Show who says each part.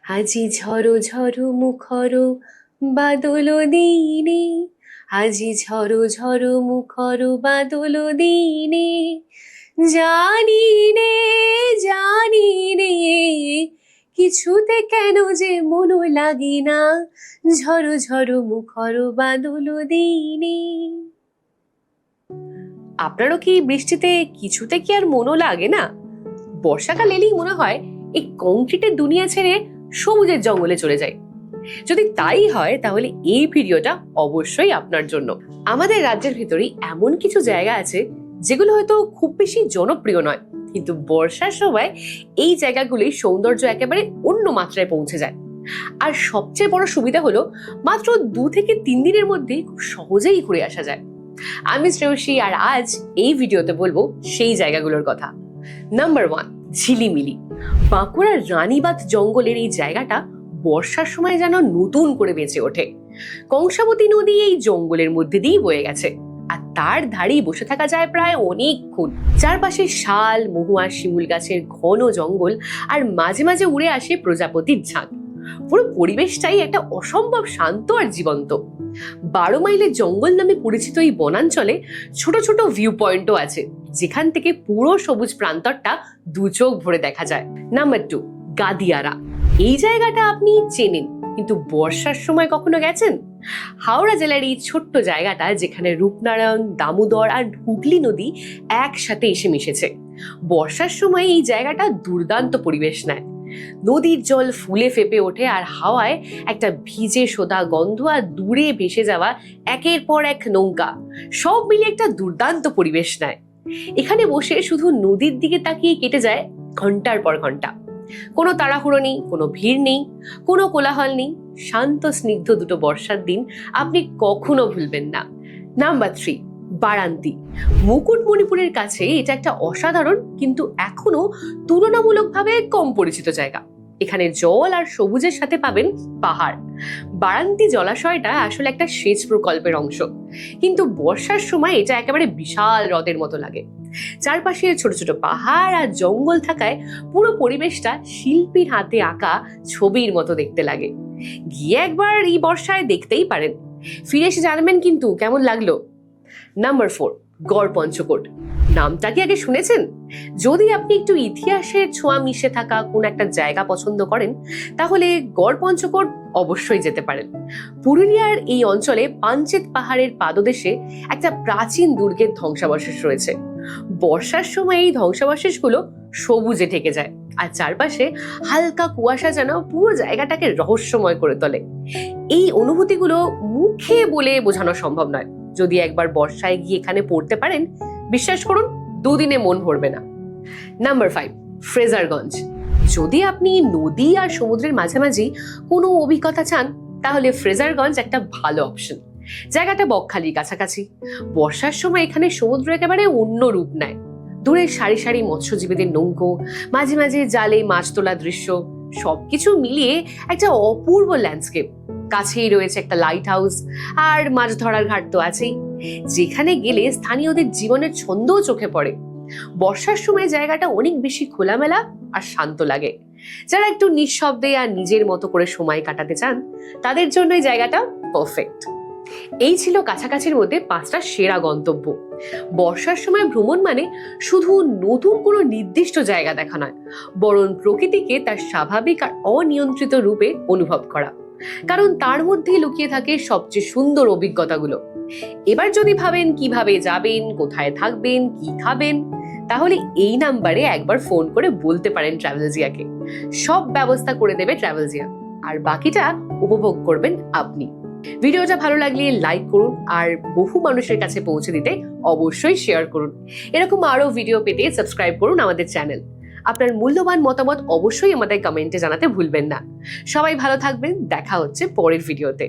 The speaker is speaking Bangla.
Speaker 1: আজি ঝড়ো ঝড়ো মুখর বাদল দিনে, আজি ঝড়ো ঝড়ো মুখর বাদল দিনে, জানি নে জানি নে কিছুতে কেন যে মন লাগি না, ঝড়ো ঝড়ো মুখর বাদল দিনে। আপনারও কি বৃষ্টিতে কিছুতে কি আর মনও লাগে না? বর্ষাকাল এলেই মনে হয় এই কংক্রিটের দুনিয়া ছেড়ে সবুজের জঙ্গলে চলে যায়। যদি তাই হয় তাহলে এই ভিডিওটা অবশ্যই আপনার জন্য। আমাদের রাজ্যের ভিতরেই এমন কিছু জায়গা আছে যেগুলো হয়তো খুব বেশি জনপ্রিয় নয়, কিন্তু বর্ষার সময় এই জায়গাগুলির সৌন্দর্য একেবারে অন্য মাত্রায় পৌঁছে যায়। আর সবচেয়ে বড় সুবিধা হলো মাত্র 2 থেকে 3 দিনের মধ্যে খুব সহজেই ঘুরে আসা যায়। আমি শ্রেয়সী, আর আজ এই ভিডিওতে বলবো সেই জায়গাগুলোর কথা। নাম্বার 1, ঝিলিমিলি। বাঁকুড়ার রানীবাঁধ জঙ্গলের এই জায়গাটা বর্ষার সময় যেন নতুন করে বেঁচে ওঠে। কংসাবতী নদী এই জঙ্গলের মধ্যে দিয়েই বয়ে গেছে, আর তার ধারেই বসে থাকা যায় প্রায় অনেকক্ষণ। চারপাশে শাল, মহুয়া, শিমুল গাছের ঘন জঙ্গল, আর মাঝে মাঝে উড়ে আসে প্রজাপতির ঝাঁক। পুরো পরিবেশটাই একটা অসম্ভব শান্ত আর জীবন্ত। 12 মাইলের জঙ্গল নামে পরিচিত এই বনাঞ্চলে ছোট ছোট ভিউ পয়েন্টও আছে, যেখান থেকে পুরো সবুজ প্রান্তরটা 2 চোখ ভরে দেখা যায়। নাম্বার 2, গাদিয়ারা। এই জায়গাটা আপনি চেনেন, কিন্তু বর্ষার সময় কখনো গেছেন? হাওড়া জেলার এই ছোট্ট জায়গাটা, যেখানে রূপনারায়ণ, দামোদর আর হুগলি নদী একসাথে এসে মিশেছে। বর্ষার সময় এই জায়গাটা দুর্দান্ত পরিবেশ নেয়। নদীর জল ফুলে ফেপে ওঠে, আর হাওয়ায় একটা ভিজে সোদা গন্ধ, আর দূরে ভেসে যাওয়া একের পর এক নৌকা, সব মিলে একটা দুর্দান্ত পরিবেশ নেয়। এখানে বসে শুধু নদীর দিকে তাকিয়ে কেটে যায় ঘন্টার পর ঘন্টা। কোনো তাড়াহুড়ো নেই, কোনো ভিড় নেই, কোনো কোলাহল নেই। শান্ত স্নিগ্ধ দুটো বর্ষার দিন আপনি কখনো ভুলবেন না। নাম্বার 3, বারান্তি। মুকুটমণিপুরের কাছে এটা একটা অসাধারণ কিন্তু এখনো তুলনামূলকভাবে কম পরিচিত জায়গা। এখানে জল আর সবুজের সাথে পাবেন পাহাড়। বারান্তি জলাশয়টা আসলে একটা সেচ প্রকল্পের অংশ, কিন্তু বর্ষার সময় এটা একেবারে বিশাল হ্রদের মতো লাগে। চারপাশে ছোট ছোট পাহাড় আর জঙ্গল থাকায় পুরো পরিবেশটা শিল্পীর হাতে আঁকা ছবির মতো দেখতে লাগে। গিয়ে একবার এই বর্ষায় দেখতেই পারেন, ফিরে এসে জানাবেন কিন্তু কেমন লাগলো। নাম্বার 4, গড়পঞ্চকোট। নামটা কি আগে শুনেছেন? যদি আপনি একটু ইতিহাসের ছোঁয়া মিশে থাকা কোন একটা জায়গা পছন্দ করেন, তাহলে গড়পঞ্চকোট অবশ্যই যেতে পারেন। পুরুলিয়ার এই অঞ্চলে পাঞ্চেত পাহাড়ের পাদদেশে একটা প্রাচীন দুর্গের ধ্বংসাবশেষ রয়েছে। বর্ষার সময় এই ধ্বংসাবশেষগুলো সবুজে ঢেকে যায়, আর চারপাশে হালকা কুয়াশা যেন পুরো জায়গাটাকে রহস্যময় করে তোলে। এই অনুভূতিগুলো মুখে বলে বোঝানো সম্ভব নয়। যদি একবার বর্ষায় গিয়ে এখানে পড়তে পারেন, বিশ্বাস করুন 2 দিনে মন ভরবে না। নাম্বার 5, ফ্রেজারগঞ্জ। যদি আপনি নদী আর সমুদ্রের মাঝামাঝি কোনো অভিজ্ঞতা চান, তাহলে ফ্রেজারগঞ্জ একটা ভালো অপশন। জায়গাটা বকখালির কাছাকাছি। বর্ষার সময় এখানে সমুদ্র একেবারে অন্য রূপ নেয়। দূরে সারি সারি মৎস্যজীবীদের নৌকো, মাঝে মাঝে জালে মাছ তোলা দৃশ্য, সবকিছু মিলিয়ে একটা অপূর্ব ল্যান্ডস্কেপ। কাছেই রয়েছে একটা লাইট হাউস, আর মাছ ধরার ঘাট তো আছেই, যেখানে গেলে স্থানীয়দের জীবনের ছন্দও চোখে পড়ে। বর্ষার সময় জায়গাটা অনেক বেশি খোলামেলা আর শান্ত লাগে। যারা একটু নিঃশব্দে আর নিজের মতো করে সময় কাটাতে চান, তাদের জন্য এই জায়গাটা পারফেক্ট। এই ছিল কাছাকাছির মধ্যে 5টা সেরা গন্তব্য। বর্ষার সময় ভ্রমণ মানে শুধু নতুন কোনো নির্দিষ্ট জায়গা দেখা নয়, বরং প্রকৃতিকে তার স্বাভাবিক আর অনিয়ন্ত্রিত রূপে অনুভব করা, কারণ তার মধ্যেই লুকিয়ে থাকে সবচেয়ে সুন্দর অভিজ্ঞতাগুলো। এবার যদি ভাবেন কিভাবে যাবেন, কোথায় থাকবেন, কি খাবেন, তাহলে এই নাম্বারে একবার ফোন করে বলতে পারেন ট্রাভেলজিয়াকে। সব ব্যবস্থা করে দেবে ট্রাভেলজিয়া, আর বাকিটা উপভোগ করবেন আপনি। ভিডিওটা ভালো লাগলে লাইক করুন, আর বহু মানুষের কাছে পৌঁছে দিতে অবশ্যই শেয়ার করুন। এরকম আরো ভিডিও পেতে সাবস্ক্রাইব করুন আমাদের চ্যানেল। আপনার মূল্যবান মতামত অবশ্যই আমাদের কমেন্টে জানাতে ভুলবেন না। সবাই ভালো থাকবেন, দেখা হচ্ছে পরের ভিডিওতে।